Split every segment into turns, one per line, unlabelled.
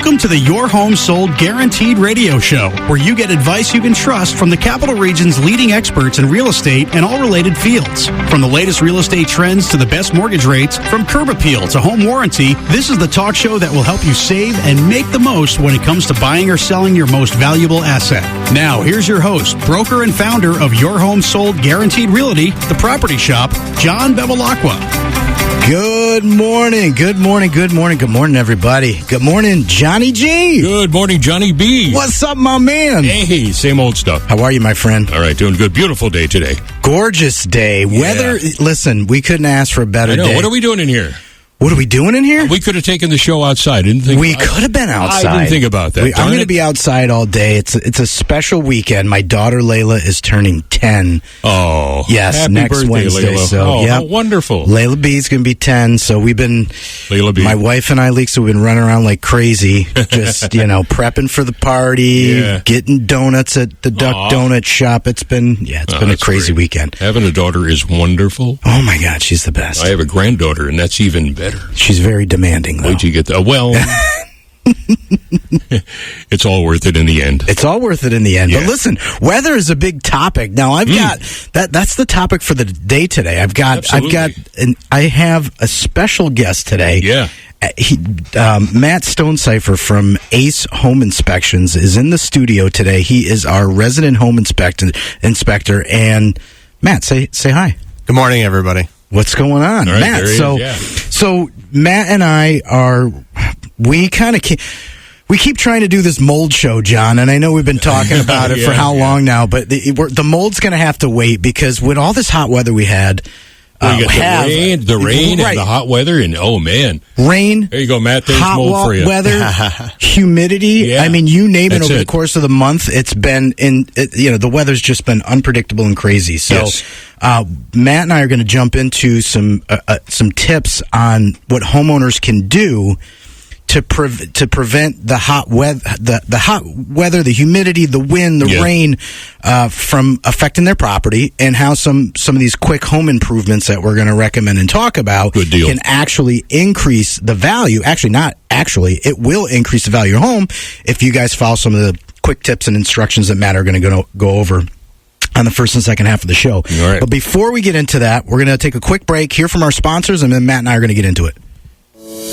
Welcome to the Your Home Sold Guaranteed radio show, where you get advice you can trust from the Capital Region's leading experts in real estate and all related fields. From the latest real estate trends to the best mortgage rates, from curb appeal to home warranty, this is the talk show that will help you save and make the most when it comes to buying or selling your most valuable asset. Now, here's your host, broker and founder of Your Home Sold Guaranteed Realty, The Property Shop, John Bevilacqua.
Good morning, everybody. Good morning, Johnny G.
Good morning, Johnny B.
What's up, my man?
Hey, same old stuff.
How are you, my friend?
All right, doing good. Beautiful day today.
Gorgeous day.
Yeah.
Weather, listen, we couldn't ask for a better day.
What are we doing in here?
What are we doing in here?
We could have taken the show outside.
We could have been outside.
I didn't think about that.
I'm going to be outside all day. It's a special weekend. My daughter Layla is turning 10.
Oh,
yes,
happy
next
birthday,
Wednesday.
Layla.
So,
how wonderful.
Layla B is going to be 10. So we've been,
Layla B.
my wife and I, Leeks, we've been running around like crazy, just prepping for the party, getting donuts at the Duck Donut Shop. It's been a crazy weekend.
Having a daughter is wonderful.
Oh my God, she's the best.
I have a granddaughter, and that's even better.
She's very demanding, though.
Where'd you get that? Well, it's all worth it in the end.
It's all worth it in the end.
Yeah.
But listen, weather is a big topic. Now I've got that's the topic for the day today. I have a special guest today.
Yeah.
Matt Stonecipher from Ace Home Inspections is in the studio today. He is our resident home inspector. And Matt, say hi.
Good morning, everybody.
What's going on,
right,
Matt? So Matt and I we keep trying to do this mold show, John, and I know we've been talking about it for how long now, but the mold's going to have to wait because with all this hot weather we had,
you got the rain and the hot weather, and oh man,
rain.
There you go, Matt. There's
hot
mold for you.
Weather, humidity.
Yeah.
I mean, you name
That's
it. Over the course of the month, it's been the weather's just been unpredictable and crazy. So, Matt and I are going to jump into some tips on what homeowners can do to prevent the hot weather, the humidity, the wind, the rain from affecting their property, and how some of these quick home improvements that we're going to recommend and talk about can actually increase the value. It will increase the value of your home if you guys follow some of the quick tips and instructions that Matt are going to go over on the first and second half of the show.
All right.
But before we get into that, we're going to take a quick break, hear from our sponsors, and then Matt and I are going to get into it.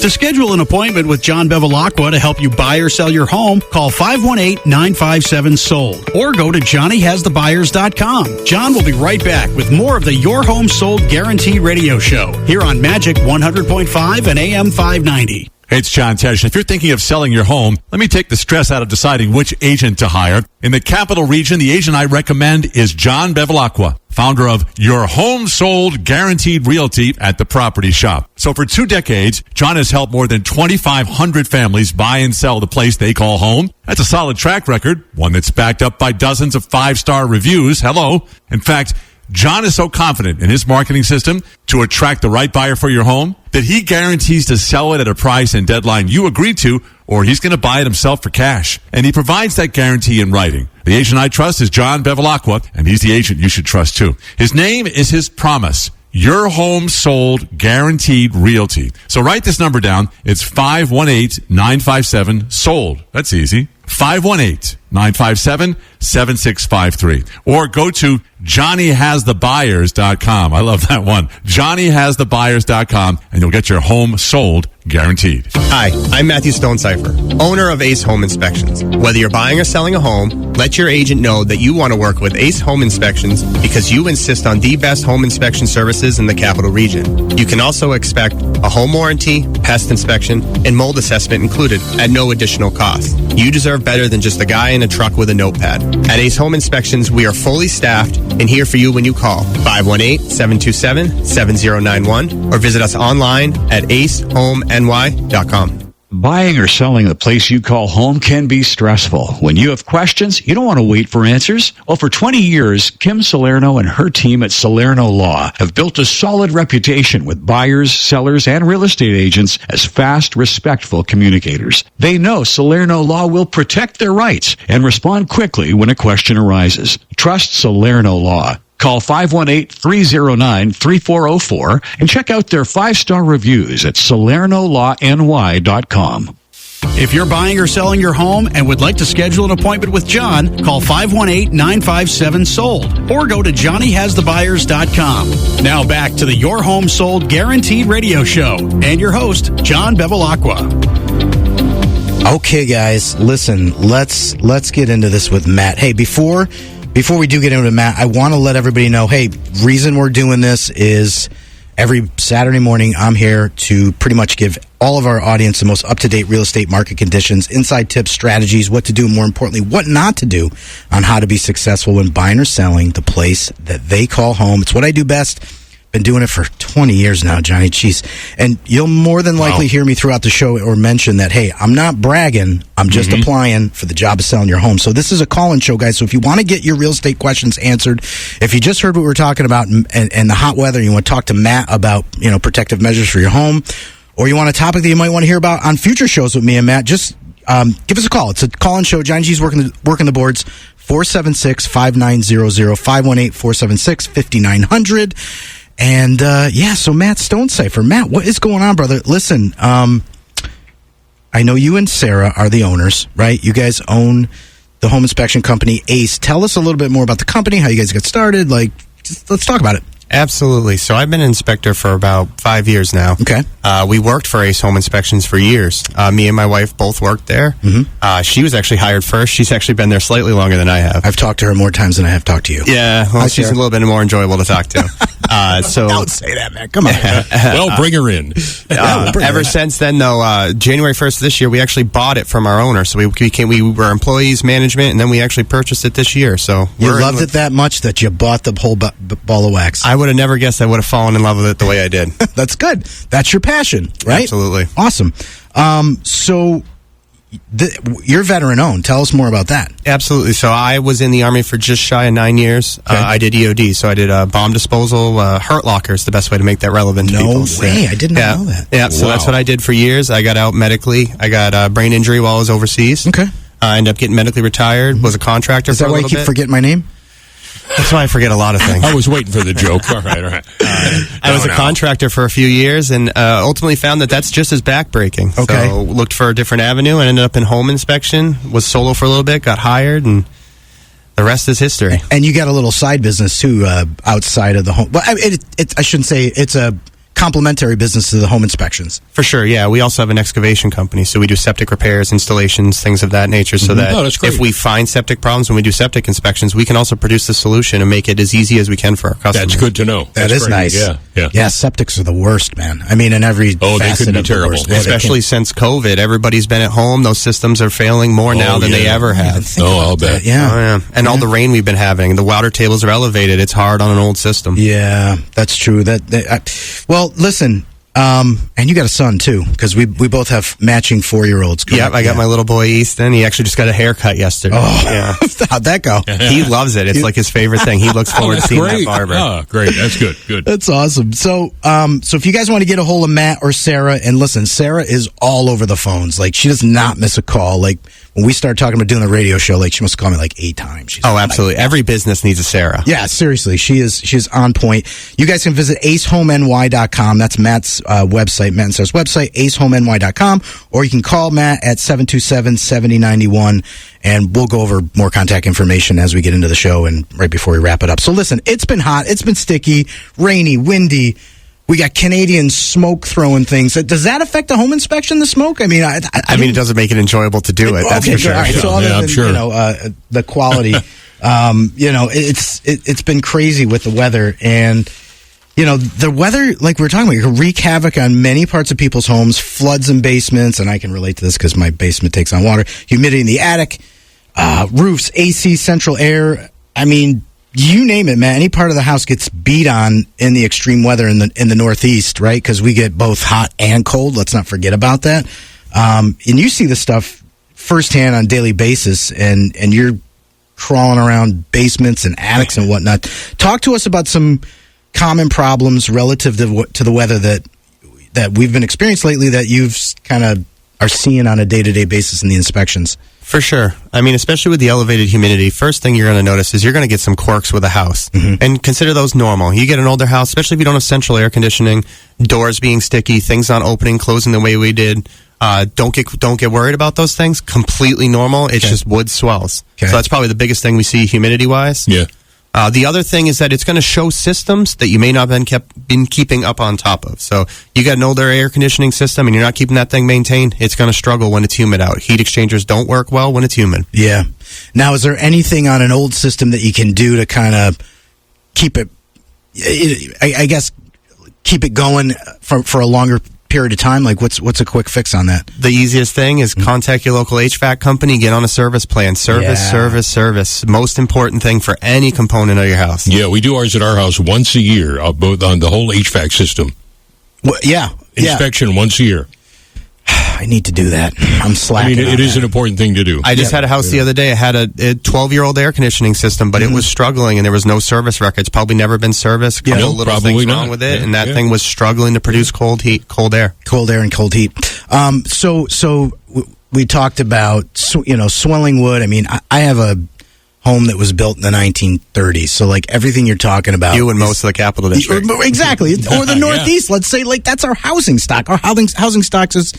To schedule an appointment with John Bevilacqua to help you buy or sell your home, call 518-957-SOLD or go to johnnyhasthebuyers.com. John will be right back with more of the Your Home Sold Guaranteed radio show here on Magic 100.5 and AM 590.
Hey, it's John Tesh. If you're thinking of selling your home, let me take the stress out of deciding which agent to hire. In the Capital Region, the agent I recommend is John Bevilacqua, founder of Your Home Sold Guaranteed Realty at The Property Shop. So for 2 decades, John has helped more than 2,500 families buy and sell the place they call home. That's a solid track record, one that's backed up by dozens of 5-star reviews. Hello. In fact, John is so confident in his marketing system to attract the right buyer for your home that he guarantees to sell it at a price and deadline you agreed to, or he's going to buy it himself for cash. And he provides that guarantee in writing. The agent I trust is John Bevilacqua, and he's the agent you should trust too. His name is his promise. Your Home Sold Guaranteed Realty. So write this number down. It's 518-957-SOLD. That's easy. 518-957-7653. Or go to johnnyhasthebuyers.com. I love that one. johnnyhasthebuyers.com, and you'll get your home sold guaranteed.
Hi, I'm Matthew Stonecipher, owner of Ace Home Inspections. Whether you're buying or selling a home, let your agent know that you want to work with Ace Home Inspections because you insist on the best home inspection services in the Capital Region. You can also expect a home warranty, pest inspection, and mold assessment included at no additional cost. You deserve better than just a guy in a truck with a notepad. At Ace Home Inspections, we are fully staffed and here for you when you call 518-727-7091 or visit us online at acehomeny.com.
Buying or selling the place you call home can be stressful. When you have questions, you don't want to wait for answers. Well, for 20 years, Kim Salerno and her team at Salerno Law have built a solid reputation with buyers, sellers, and real estate agents as fast, respectful communicators. They know Salerno Law will protect their rights and respond quickly when a question arises. Trust Salerno Law. Call 518-309-3404 and check out their 5-star reviews at salernolawny.com.
If you're buying or selling your home and would like to schedule an appointment with John, call 518-957-SOLD or go to johnnyhasthebuyers.com. Now back to the Your Home Sold Guaranteed Radio Show and your host, John Bevilacqua.
Okay, guys, listen, let's get into this with Matt. Hey, before we do get into Matt, I want to let everybody know, hey, reason we're doing this is every Saturday morning I'm here to pretty much give all of our audience the most up-to-date real estate market conditions, inside tips, strategies, what to do, and more importantly, what not to do on how to be successful when buying or selling the place that they call home. It's what I do best. Been doing it for 20 years now, Johnny. Jeez. And you'll more than likely hear me throughout the show or mention that, hey, I'm not bragging. I'm just applying for the job of selling your home. So this is a call-in show, guys. So if you want to get your real estate questions answered, if you just heard what we're talking about and the hot weather, and you want to talk to Matt about, protective measures for your home, or you want a topic that you might want to hear about on future shows with me and Matt, just give us a call. It's a call-in show. Johnny G's working the boards. 476-5900, 518-476-5900. And, so Matt Stonecipher. Matt, what is going on, brother? Listen, I know you and Sarah are the owners, right? You guys own the home inspection company Ace. Tell us a little bit more about the company, how you guys got started. Let's talk about it.
Absolutely. So I've been an inspector for about 5 years now.
Okay.
We worked for Ace Home Inspections for years. Me and my wife both worked there. Mm-hmm. She was actually hired first. She's actually been there slightly longer than I have.
I've talked to her more times than I have talked to you.
Yeah, well, she's a little bit more enjoyable to talk to.
Don't say that, man. Come on.
Well, bring her in.
Ever since then, though, January 1st of this year, we actually bought it from our owner. So we were employees, management, and then we actually purchased it this year. So
you loved it that much that you bought the whole ball of wax.
I would have never guessed I would have fallen in love with it the way I did.
That's good. That's your passion, right?
Absolutely.
Awesome. So you're veteran owned. Tell us more about that.
Absolutely. So I was in the Army for just shy of 9 years. Okay. I did EOD. So I did bomb disposal. Hurt locker is the best way to make that relevant to people.
No way. I didn't know that.
Yeah. So that's what I did for years. I got out medically. I got a brain injury while I was overseas.
Okay.
I ended up getting medically retired. Was a contractor for a little bit.
Is that why you keep forgetting my name?
That's why I forget a lot of things.
I was waiting for the joke. All right.
I was a contractor for a few years and ultimately found that that's just as backbreaking.
Okay.
So looked for a different avenue and ended up in home inspection. Was solo for a little bit, got hired, and the rest is history.
And you got a little side business, too, outside of the home. Well, I shouldn't say it's a complementary business to the home inspections.
For sure, yeah. We also have an excavation company, so we do septic repairs, installations, things of that nature, so that if we find septic problems when we do septic inspections, we can also produce the solution and make it as easy as we can for our customers.
That's good to know.
That is nice.
Yeah,
septics are the worst, man. I mean, in every
they could be terrible.
Especially since COVID. Everybody's been at home. Those systems are failing more now than they ever have.
I'll bet.
Yeah.
And all the rain we've been having. The water tables are elevated. It's hard on an old system.
Yeah, that's true. Well, listen, and you got a son too, because we both have matching 4-year-olds.
Yep, I got my little boy Easton. He actually just got a haircut yesterday.
Oh, yeah. How'd that go?
He loves it. It's like his favorite thing. He looks forward to seeing that barber.
Oh, great. That's good. Good.
That's awesome. So if you guys want to get a hold of Matt or Sarah, and listen, Sarah is all over the phones. Like, she does not miss a call. Like, when we started talking about doing the radio show, like, she must call me like 8 times. She's
absolutely. Every business needs a Sarah.
Yeah, seriously. She is on point. You guys can visit acehomeny.com. That's Matt's website, Matt and Sarah's website, acehomeny.com. Or you can call Matt at 727-7091, and we'll go over more contact information as we get into the show and right before we wrap it up. So listen, it's been hot. It's been sticky, rainy, windy. We got Canadian smoke throwing things. Does that affect the home inspection, the smoke? I mean, I
mean, it doesn't make it enjoyable to do it. That's for sure.
All right, so other than,
I'm sure.
The quality, it's been crazy with the weather. And, the weather, like we were talking about, can wreak havoc on many parts of people's homes, floods in basements, and I can relate to this because my basement takes on water, humidity in the attic, roofs, AC, central air. I mean, you name it, man. Any part of the house gets beat on in the extreme weather in the Northeast, right? Because we get both hot and cold. Let's not forget about that. And you see the stuff firsthand on a daily basis, and you're crawling around basements and attics and whatnot. Talk to us about some common problems relative to the weather that we've been experiencing lately that you've kind of are seeing on a day-to-day basis in the inspections.
For sure. I mean, especially with the elevated humidity, first thing you're going to notice is you're going to get some quirks with a house. Mm-hmm. And consider those normal. You get an older house, especially if you don't have central air conditioning, doors being sticky, things not opening, closing the way we did, Don't get worried about those things. Completely normal. It's just wood swells. Okay. So that's probably the biggest thing we see humidity-wise.
Yeah.
The other thing is that it's going to show systems that you may not have been keeping up on top of. So you got an older air conditioning system and you're not keeping that thing maintained, it's going to struggle when it's humid out. Heat exchangers don't work well when it's humid.
Yeah. Now, is there anything on an old system that you can do to kind of keep it, I guess, keep it going for a longer period of time? Like, what's a quick fix on that?
The easiest thing is contact your local HVAC company, get on a service plan. Service. Most important thing for any component of your house.
Yeah, we do ours at our house once a year, both on the whole HVAC system.
Well,
Inspection once a year.
I need to do that. I'm slacking.
I mean, it is an important thing to do.
I just had a house the other day. I had a 12-year-old air conditioning system, but it was struggling, and there was no service records. Probably never been serviced.
Yeah,
little
probably
things
not.
wrong with it, and that thing was struggling to produce cold air.
Cold air and cold heat. So we talked about swelling wood. I mean, I have a home that was built in the 1930s. So, like, everything you're talking about.
You and most of the Capital District.
Exactly. Or the Northeast. Let's say, like, that's our housing stock. Our housing stocks is,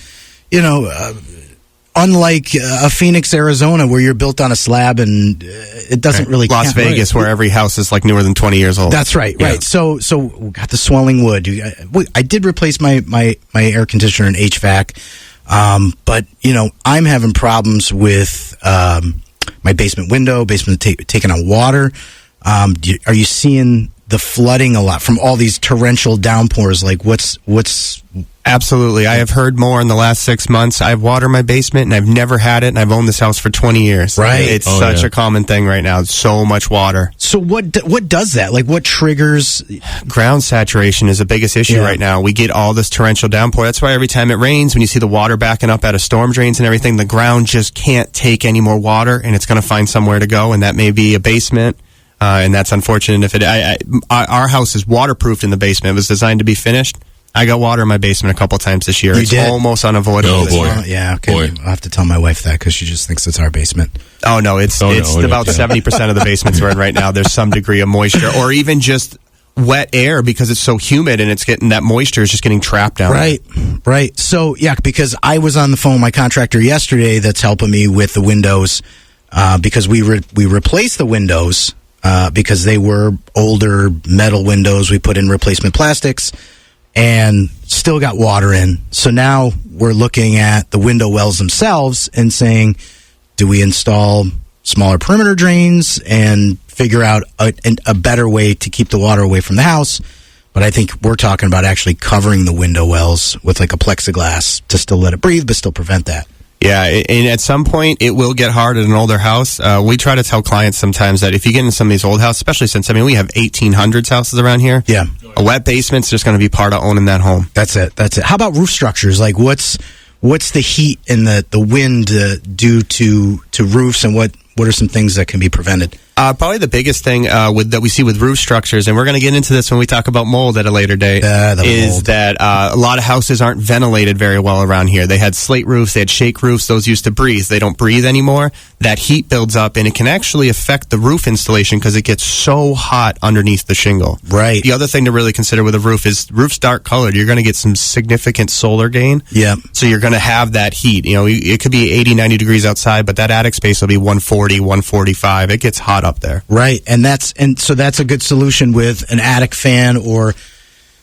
unlike Phoenix, Arizona, where you're built on a slab and it doesn't really
Las
count.
Vegas, where every house is, like, newer than 20 years old.
That's right, right. So we got the swelling wood. I did replace my air conditioner and HVAC, but, I'm having problems with my basement window, taking on water. Are you seeing the flooding a lot from all these torrential downpours? Like, what's
Absolutely. I have heard more in the last 6 months. I have water in my basement, and I've never had it, and I've owned this house for 20 years.
Right.
It's such a common thing right now. So much water.
So what does that? Like, what triggers?
Ground saturation is the biggest issue right now. We get all this torrential downpour. That's why every time it rains, when you see the water backing up out of storm drains and everything, the ground just can't take any more water, and it's going to find somewhere to go, and that may be a basement. And that's unfortunate. Our house is waterproofed in the basement. It was designed to be finished. I got water in my basement a couple times this year. It's almost unavoidable.
Oh, boy.
Yeah, okay.
Boy.
I'll have to tell my wife that because she just thinks it's our basement.
Oh, no. It's about 70% of the basements we're in right now. There's some degree of moisture or even just wet air because it's so humid and it's getting that moisture is just getting trapped down.
Right. So, because I was on the phone with my contractor yesterday that's helping me with the windows because we replaced the windows because they were older metal windows. We put in replacement plastics and still got water in. So now we're looking at the window wells themselves and saying, do we install smaller perimeter drains and figure out a better way to keep the water away from the house? But I think we're talking about actually covering the window wells with like a plexiglass to still let it breathe, but still prevent that.
Yeah, and at some point, it will get hard at an older house. We try to tell clients sometimes that if you get in some of these old houses, especially since, we have 1800s houses around here. Yeah. A wet basement's just going to be part of owning that home.
That's it. How about roof structures? Like, what's the heat and the wind do to roofs, and what are some things that can be prevented?
Probably the biggest thing that we see with roof structures, and we're going to get into this when we talk about mold at a later date, is that a lot of houses aren't ventilated very well around here. They had slate roofs, they had shake roofs, those used to breathe. They don't breathe anymore. That heat builds up, and it can actually affect the roof installation because it gets so hot underneath the shingle.
Right.
The other thing to really consider with a roof is roof's dark colored. You're going to get some significant solar gain.
Yeah.
So you're going to have that heat. It could be 80, 90 degrees outside, but that attic space will be 140, 145. It gets hot up there.
Right. So that's a good solution with an attic fan or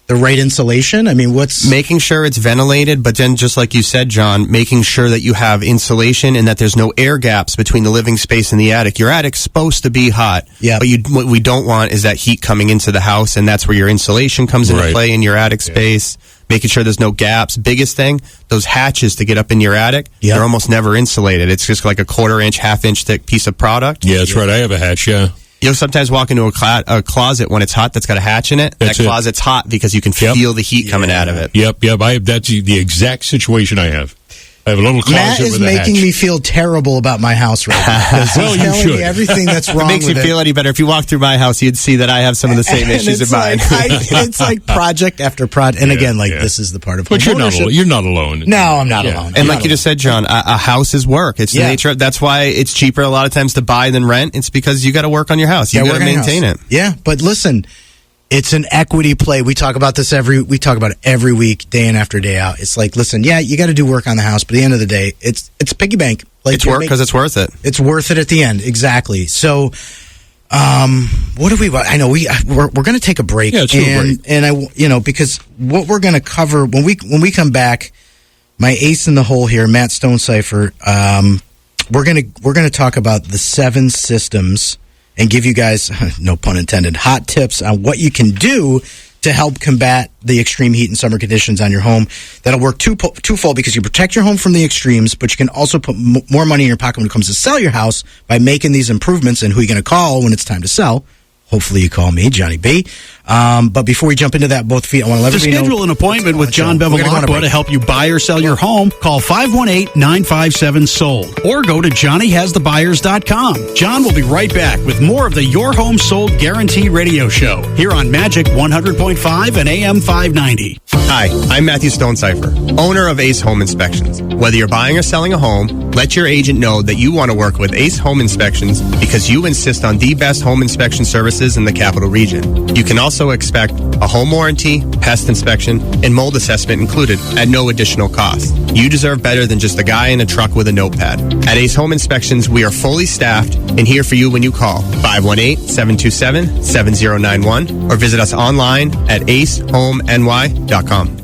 the right insulation. What's
making sure it's ventilated, but then just like you said, John, making sure that you have insulation and that there's no air gaps between the living space and the attic. Your attic's supposed to be hot, but what we don't want is that heat coming into the house, and that's where your insulation comes into play in your attic space. Making sure there's no gaps. Biggest thing, those hatches to get up in your attic, they're almost never insulated. It's just like a quarter-inch, half-inch thick piece of product.
Yeah, that's right. I have a hatch,
You'll sometimes walk into a closet when it's hot that's got a hatch in it. That closet's hot because you can feel the heat coming out of it.
Yep. That's the exact situation I have. I have a little closet
Matt is
with a
making
hatch.
me feel terrible about my house right now.
Well,
he's telling me everything that's wrong.
It makes you feel any better. If you walk through my house, you'd see that I have some of the same issues in mine.
It's like project after project. And again, this is the part of
But you're not alone.
No, I'm not alone.
And like you just said, John, a house is work. It's the nature of, that's why it's cheaper a lot of times to buy than rent. It's because you got to work on your house. You got to maintain it.
Yeah, but listen, It's an equity play. We talk about it every week, day in after day out. It's like, listen, yeah, you got to do work on the house, but at the end of the day, it's piggy bank. Like,
It's work because it's worth it.
It's worth it at the end, exactly. So, what do we? I know we're going to take a break,
yeah,
and because what we're going to cover when we come back, my ace in the hole here, Matt Stonecipher. We're gonna talk about the 7 systems and give you guys, no pun intended, hot tips on what you can do to help combat the extreme heat and summer conditions on your home. That'll work twofold, because you protect your home from the extremes, but you can also put more money in your pocket when it comes to sell your house by making these improvements. And who are you going to call when it's time to sell? Hopefully you call me, Johnny B. But before we jump into that, both feet, I want to let everybody know.
To schedule an appointment with John Bevilacqua to help you buy or sell your home, call 518-957-SOLD or go to johnnyhasthebuyers.com. John will be right back with more of the Your Home Sold Guaranteed radio show here on Magic 100.5 and AM 590.
Hi, I'm Matthew Stonecipher, owner of Ace Home Inspections. Whether you're buying or selling a home, let your agent know that you want to work with Ace Home Inspections because you insist on the best home inspection services in the capital region. You can also expect a home warranty, pest inspection, and mold assessment included at no additional cost. You deserve better than just a guy in a truck with a notepad. At Ace Home Inspections, we are fully staffed and here for you when you call 518-727-7091 or visit us online at acehomeny.com.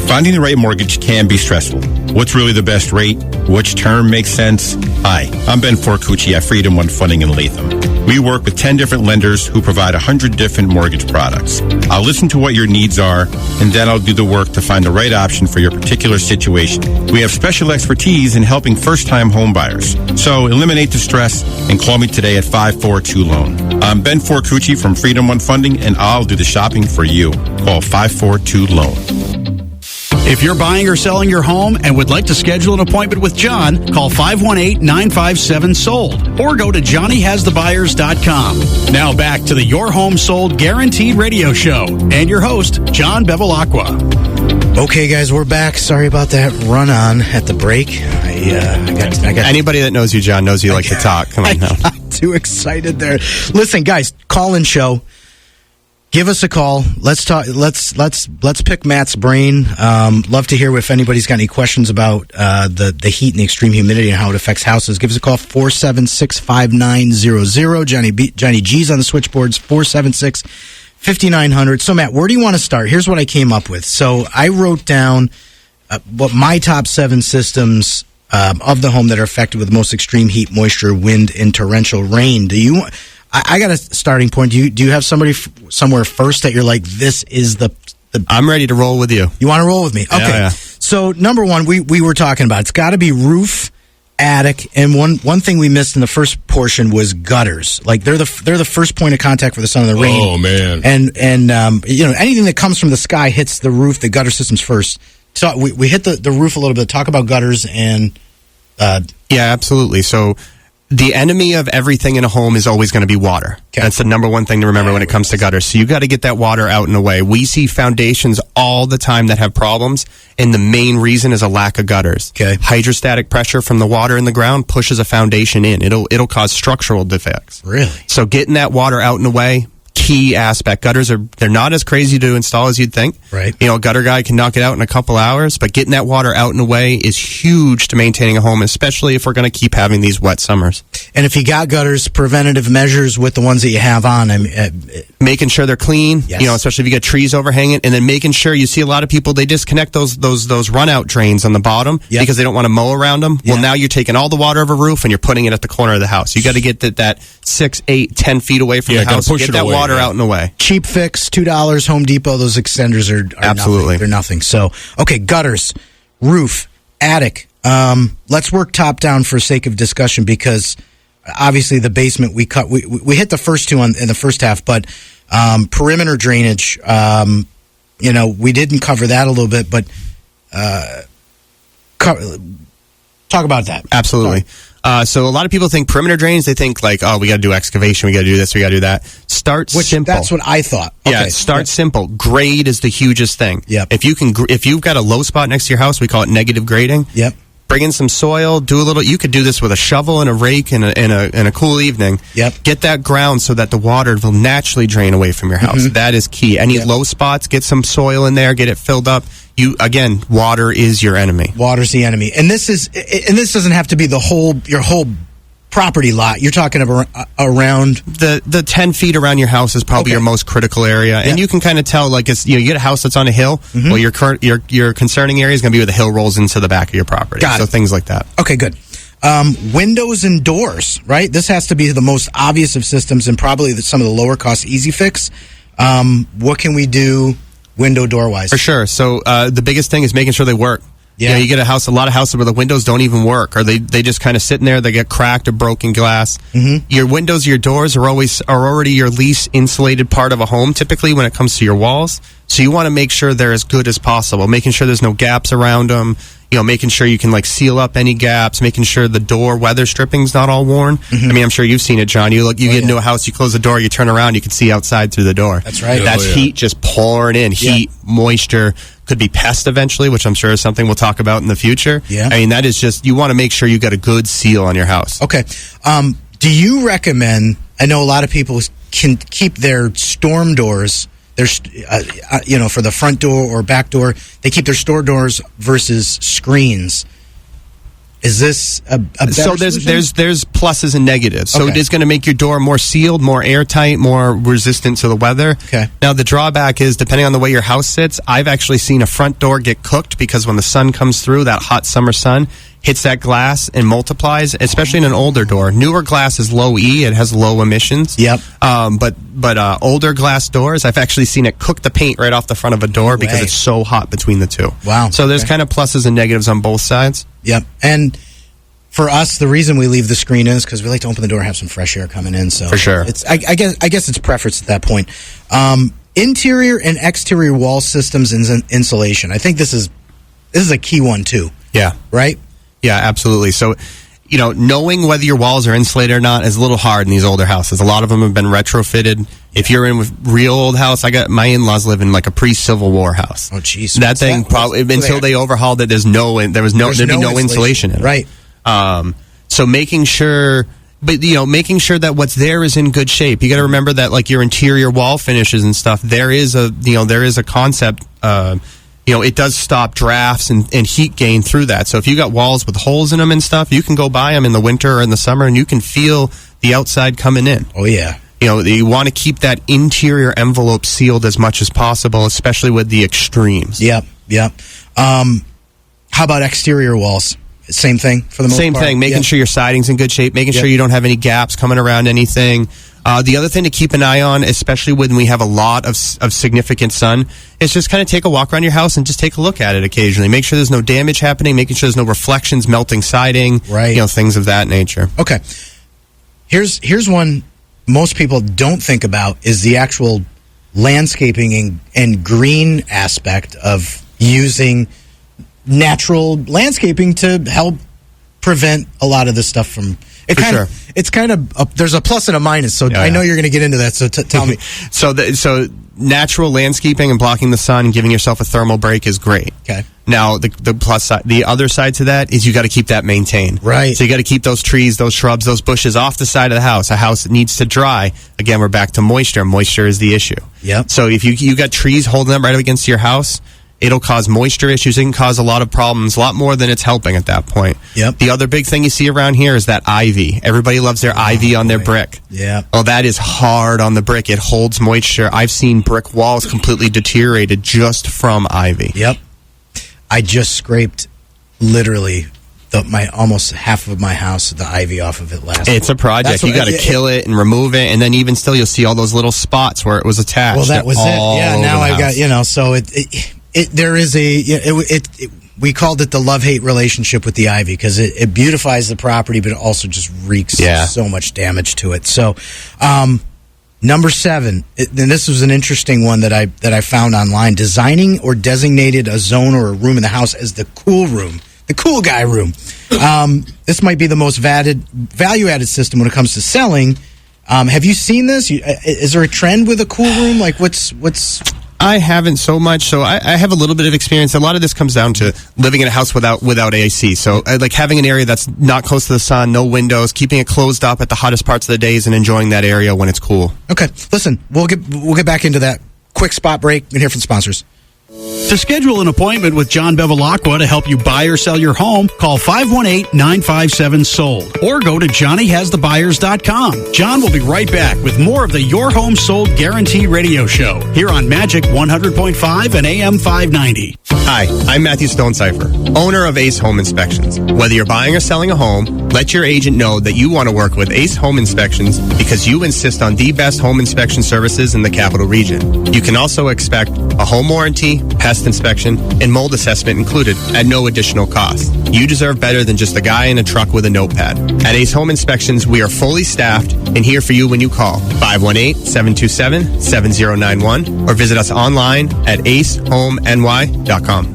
Finding the right mortgage can be stressful. What's really the best rate? Which term makes sense? Hi, I'm Ben Forcucci at Freedom One Funding in Latham. We work with 10 different lenders who provide 100 different mortgage products. I'll listen to what your needs are, and then I'll do the work to find the right option for your particular situation. We have special expertise in helping first-time home buyers. So eliminate the stress and call me today at 542-LOAN. I'm Ben Forcucci from Freedom One Funding, and I'll do the shopping for you. Call 542-LOAN.
If you're buying or selling your home and would like to schedule an appointment with John, call 518-957-SOLD or go to johnnyhasthebuyers.com. Now back to the Your Home Sold Guaranteed radio show and your host, John Bevilacqua.
Okay, guys, we're back. Sorry about that run on at the break. I got
Anybody that knows you, John, knows you like to talk. Come on now.
I got too excited there. Listen, guys, call-in show. Give us a call. Let's talk. Let's pick Matt's brain. Love to hear if anybody's got any questions about the heat and the extreme humidity and how it affects houses. Give us a call, 476-5900. Johnny G's on the switchboards, 476-5900. So, Matt, where do you want to start? Here's what I came up with. So I wrote down what my top 7 systems of the home that are affected with the most extreme heat, moisture, wind, and torrential rain. I got a starting point. Do you have somebody somewhere first that you're like, this is the
I'm ready to roll with you.
You want to roll with me? Okay.
Yeah.
So number one, we were talking about, it's got to be roof, attic, and one thing we missed in the first portion was gutters. Like they're the first point of contact for the sun and the rain.
Oh man.
And anything that comes from the sky hits the roof, the gutter system's first. So we hit the roof a little bit. Talk about gutters and
yeah, absolutely. So the enemy of everything in a home is always going to be water. Okay. That's the number one thing to remember when it comes to gutters. So you got to get that water out and away. We see foundations all the time that have problems, and the main reason is a lack of gutters.
Okay.
Hydrostatic pressure from the water in the ground pushes a foundation in. It'll cause structural defects.
Really?
So getting that water out and away, key aspect. Gutters they're not as crazy to install as you'd think.
Right.
A gutter guy can knock it out in a couple hours, but getting that water out and away is huge to maintaining a home, especially if we're going to keep having these wet summers.
And if you got gutters, preventative measures with the ones that you have on,
making sure they're clean.
Yes.
Especially if you got trees overhanging, and then making sure you see a lot of people, they disconnect those run out drains on the bottom because they don't want to mow around them. Well, now you're taking all the water of a roof and you're putting it at the corner of the house. You got to get that 6, 8, 10 feet away from the house. Get that water out and away.
Cheap fix, $2, Home Depot. Those extenders are
absolutely
nothing. They're nothing. So, okay, gutters, roof, attic. Let's work top down for sake of discussion, because obviously the basement we hit the first two in the first half, but perimeter drainage. We didn't cover that a little bit, but talk about that.
Absolutely. So a lot of people think perimeter drains. They think like, oh, we got to do excavation, we got to do this, we got to do that. Start simple.
That's what I thought. Okay.
Yeah, start simple. Grade is the hugest thing.
Yep.
If you've got a low spot next to your house, we call it negative grading.
Yep.
bring in some soil, you could do this with a shovel and a rake in a cool evening.
Yep.
Get that ground so that the water will naturally drain away from your house. That is key. Any low spots, get some soil in there, get it filled up. Water is your enemy.
Water's the enemy. And this doesn't have to be your whole property lot. You're talking about around
the 10 feet around your house is probably your most critical area, and you can kind of tell, like, it's, you get a house that's on a hill. Well, your concerning area is going to be where the hill rolls into the back of your property. So things like that.
Okay, good. Windows and doors, right? This has to be the most obvious of systems, and probably some of the lower cost easy fix. What can we do window door wise?
For sure. So the biggest thing is making sure they work.
Yeah,
you get a lot of houses where the windows don't even work, or they just kind of sit in there. They get cracked or broken glass. Your windows, your doors are already your least insulated part of a home, typically when it comes to your walls. So you want to make sure they're as good as possible, making sure there's no gaps around them. Making sure you can seal up any gaps, making sure the door weather stripping's not all worn. I mean, I'm sure you've seen it, John. You get into a house, you close the door, you turn around, you can see outside through the door.
That's right.
That's heat just pouring in. Heat, moisture, could be pest eventually, which I'm sure is something we'll talk about in the future.
Yeah.
I mean, that is just, you want to make sure you got a good seal on your house.
Okay. Do you recommend, I know a lot of people can keep their storm doors, for the front door or back door, they keep their store doors versus screens. Is this a better
So there's pluses and negatives. So it is going to make your door more sealed, more airtight, more resistant to the weather.
Okay.
Now the drawback is, depending on the way your house sits, I've actually seen a front door get cooked because when the sun comes through, that hot summer sun hits that glass and multiplies, especially in an older door. Newer glass is low E; it has low emissions.
Yep.
But older glass doors, I've actually seen it cook the paint right off the front of a door because it's so hot between the two.
Wow.
So there's kind of pluses and negatives on both sides.
Yep. And for us, the reason we leave the screen in is because we like to open the door and have some fresh air coming in. So
for sure,
I guess it's preference at that point. Interior and exterior wall systems and insulation. I think this is a key one too.
Yeah.
Right.
Yeah, absolutely. So, knowing whether your walls are insulated or not is a little hard in these older houses. A lot of them have been retrofitted. If you're in a real old house, my in-laws live in like a pre-Civil War house.
Oh, jeez.
That thing probably until they overhauled it, there'd be no insulation in it.
Right.
So making sure that what's there is in good shape. You got to remember that, like, your interior wall finishes and stuff, there is a concept. It does stop drafts and heat gain through that. So if you got walls with holes in them and stuff, you can go by them in the winter or in the summer, and you can feel the outside coming in.
Oh, yeah.
You want to keep that interior envelope sealed as much as possible, especially with the extremes.
Yep. How about exterior walls? Same thing for the most part?
Same thing. Making sure your siding's in good shape, making sure you don't have any gaps coming around anything. The other thing to keep an eye on, especially when we have a lot of significant sun, is just kind of take a walk around your house and just take a look at it occasionally. Make sure there's no damage happening, making sure there's no reflections, melting siding, things of that nature.
Okay. Here's one most people don't think about, is the actual landscaping and green aspect of using natural landscaping to help prevent a lot of this stuff from... It's kind of there's a plus and a minus, so I know you're going to get into that, so tell me.
So natural landscaping and blocking the sun and giving yourself a thermal break is great.
Okay.
Now, the plus side, the other side to that is you got to keep that maintained.
Right.
So you got to keep those trees, those shrubs, those bushes off the side of the house. A house that needs to dry. Again, we're back to moisture. Moisture is the issue.
Yep.
So if you got trees holding them right up against your house, it'll cause moisture issues. It can cause a lot of problems, a lot more than it's helping at that point.
Yep.
The other big thing you see around here is that ivy. Everybody loves their ivy on their brick.
Yeah.
Well, that is hard on the brick. It holds moisture. I've seen brick walls completely deteriorated just from ivy.
Yep. I just scraped literally almost half of my house, the ivy off of it last week.
It's a project. You got to kill it and remove it, and then even still, you'll see all those little spots where it was attached.
Well, that was it. Yeah. Now I got so there is we called it the love-hate relationship with the ivy, because it beautifies the property, but it also just wreaks so much damage to it. So, number 7, and this was an interesting one that I found online: designing or designated a zone or a room in the house as the cool room, the cool guy room. This might be the most value-added system when it comes to selling. Have you seen this? Is there a trend with a cool room? Like, what's
I haven't so much. So I have a little bit of experience. A lot of this comes down to living in a house without AC. So like having an area that's not close to the sun, no windows, keeping it closed up at the hottest parts of the days, and enjoying that area when it's cool.
Okay, listen, we'll get back into that. Quick spot break and hear from sponsors.
To schedule an appointment with John Bevilacqua to help you buy or sell your home, call 518-957-SOLD or go to johnnyhasthebuyers.com. John will be right back with more of the Your Home Sold Guaranteed radio show here on Magic 100.5 and AM 590.
Hi, I'm Matthew Stonecipher, owner of Ace Home Inspections. Whether you're buying or selling a home, let your agent know that you want to work with Ace Home Inspections because you insist on the best home inspection services in the capital region. You can also expect a home warranty, pest inspection, and mold assessment included at no additional cost. You deserve better than just a guy in a truck with a notepad. At Ace Home Inspections, we are fully staffed and here for you when you call 518-727-7091 or visit us online at acehomeny.com.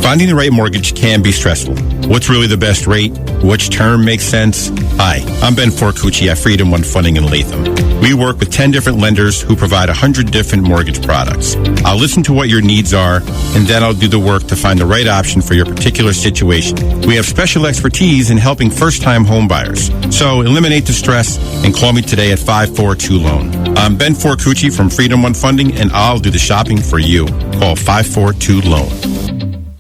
Finding the right mortgage can be stressful. What's really the best rate? Which term makes sense? Hi, I'm Ben Forcucci at Freedom One Funding in Latham. We work with 10 different lenders who provide 100 different mortgage products. I'll listen to what your needs are, and then I'll do the work to find the right option for your particular situation. We have special expertise in helping first-time home buyers. So eliminate the stress and call me today at 542-LOAN. I'm Ben Forcucci from Freedom One Funding, and I'll do the shopping for you. Call 542-LOAN.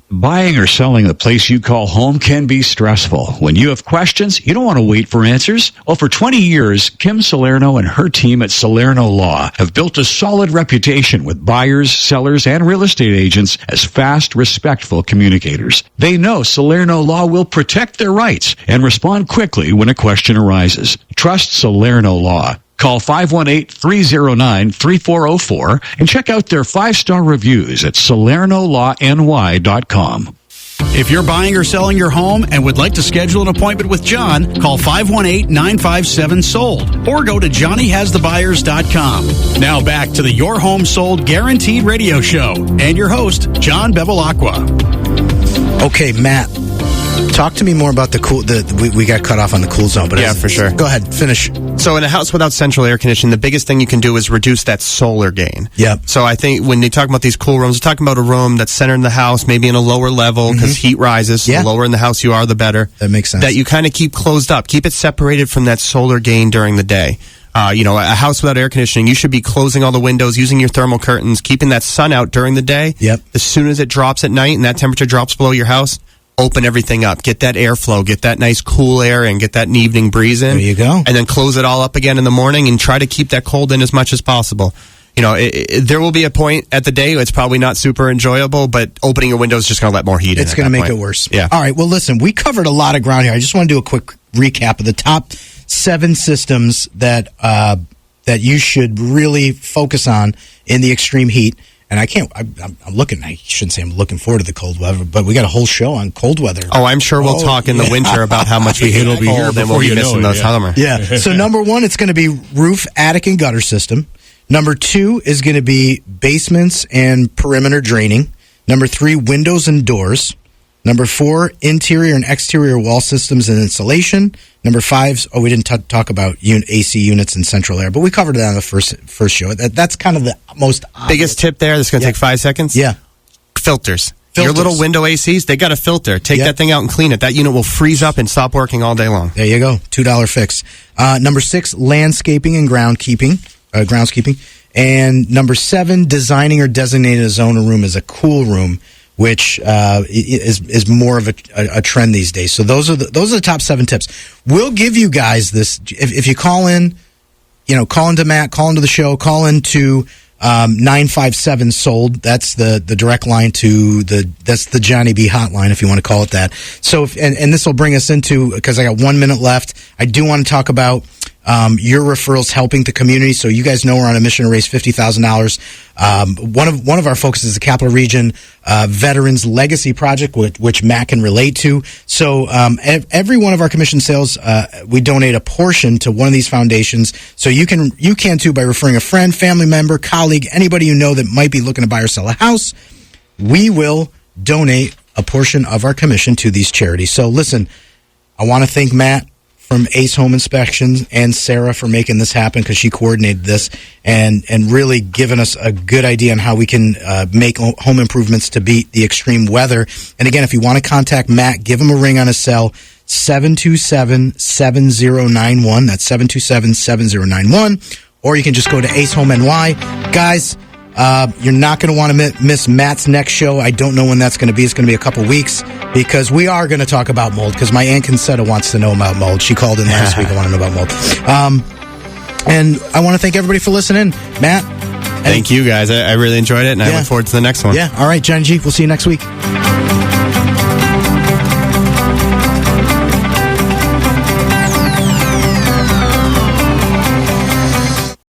Buying or selling the place you call home can be stressful. When you have questions, you don't want to wait for answers. Well, for 20 years, Kim Salerno and her team at Salerno Law have built a solid reputation with buyers, sellers, and real estate agents as fast, respectful communicators. They know Salerno Law will protect their rights and respond quickly when a question arises. Trust Salerno Law. Call 518-309-3404 and check out their 5-star reviews at SalernoLawNY.com.
If you're buying or selling your home and would like to schedule an appointment with John, call 518-957-SOLD or go to johnnyhasthebuyers.com. Now back to the Your Home Sold Guaranteed radio show and your host, John Bevilacqua.
Okay, Matt, talk to me more about the cool. We got cut off on the cool zone, but
yeah, for sure.
Go ahead, finish.
So in a house without central air conditioning, the biggest thing you can do is reduce that solar gain.
Yep.
So I think when they talk about these cool rooms, they're talking about a room that's centered in the house, maybe in a lower level because heat rises. So the lower in the house you are, the better.
That makes sense.
That you kind of keep closed up, keep it separated from that solar gain during the day. A house without air conditioning, you should be closing all the windows, using your thermal curtains, keeping that sun out during the day.
Yep.
As soon as it drops at night and that temperature drops below your house, open everything up, get that airflow, get that nice cool air and get that evening breeze in.
There you go.
And then close it all up again in the morning and try to keep that cold in as much as possible. You know, there will be a point at the day it's probably not super enjoyable, but opening your window is just going to let more heat in.
It's going to make it worse.
Yeah.
All right, well, listen, we covered a lot of ground here. I just want to do a quick recap of the top 7 systems that you should really focus on in the extreme heat. And I shouldn't say I'm looking forward to the cold weather, but we got a whole show on cold weather.
Oh, I'm sure we'll talk in the winter about how much we hate cold, and we'll be missing those summer.
Yeah. So number 1, it's going to be roof, attic, and gutter system. Number 2 is going to be basements and perimeter draining. Number 3, windows and doors. Number 4, interior and exterior wall systems and insulation. Number 5, we didn't talk about AC units and central air, but we covered that on the first show. That's kind of the most obvious.
Biggest tip there, that's going to take 5 seconds.
Yeah.
Filters. Your little window ACs, they got a filter. Take that thing out and clean it. That unit will freeze up and stop working all day long.
There you go. $2 fix. Number 6, landscaping and groundskeeping. And number 7, designing or designating a zone or room as a cool room, which is more of a trend these days. So those are the top 7 tips. We'll give you guys this if you call in, call into Matt, call into the show, call into 957 sold. That's the direct line to that's the Johnny B hotline if you want to call it that. So and this will bring us into, because I got 1 minute left, I do want to talk about your referrals helping the community. So you guys know we're on a mission to raise $50,000. One of our focuses is the Capital Region Veterans Legacy Project, which Matt can relate to. So every one of our commission sales, we donate a portion to one of these foundations. So you can too by referring a friend, family member, colleague, anybody you know that might be looking to buy or sell a house. We will donate a portion of our commission to these charities. So listen, I want to thank Matt from Ace Home Inspections and Sarah for making this happen, because she coordinated this and really given us a good idea on how we can make home improvements to beat the extreme weather. And again, if you want to contact Matt, give him a ring on his cell, 727-7091. That's 727-7091. Or you can just go to Ace Home NY. Guys, you're not going to want to miss Matt's next show. I don't know when that's going to be. It's going to be a couple weeks, because we are going to talk about mold, because my Aunt Concetta wants to know about mold. She called in last week and wanted to know about mold. And I want to thank everybody for listening. Matt?
Thank you, guys. I really enjoyed it, and I look forward to the next one.
Yeah. All right, John G., we'll see you next week.